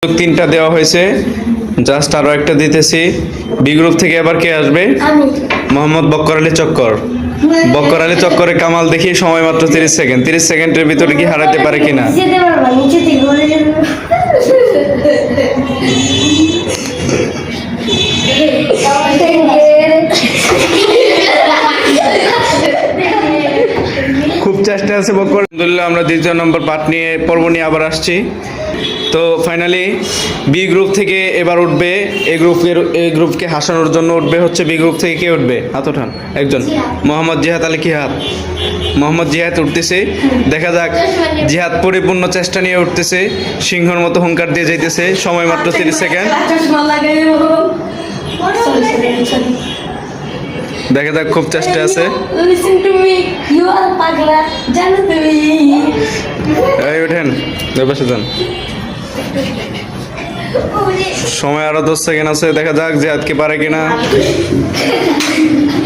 তিনটা দেওয়া হয়েছে, জাস্ট আরো একটা দিতেছি। বি গ্রুপ থেকে এবার কে আসবে? মোহাম্মদ বক্কর আলী চক্কর। বক্কর আলী চক্করে কামাল, দেখি সময় মাত্র 30 সেকেন্ড। 30 সেকেন্ডের ভিতরে কি হারাতে পারে কিনা? খুব চেষ্টা আছে বক্কর। আলহামদুলিল্লাহ, আমরা দ্বিতীয় নম্বর পার্ট নিয়ে পর্ব নিয়ে আবার আসছি। তো ফাইনালি বি গ্রুপ থেকে এবার উঠবে এ গ্রুপকে হাসানোর জন্য উঠবে হচ্ছে বি গ্রুপ থেকে কে উঠবে? হাত ওঠান একজন। মোহাম্মদ জিহাদ আলী কি হাত? মোহাম্মদ জিহাদ উঠতেছে। দেখা যাক, জিহাদ পরিপূর্ণ চেষ্টা নিয়ে উঠতেছে, সিংহর মতো হুঙ্কার দিয়ে যাইতেছে। সময় মাত্র 30 সেকেন্ড। দেখা যাক, খুব চেষ্টা আছে। এই ওঠেন, বসে যান। সময় আরো 10 সেকেন্ড আছে, দেখা যাক জিহাদ কি পারে কিনা।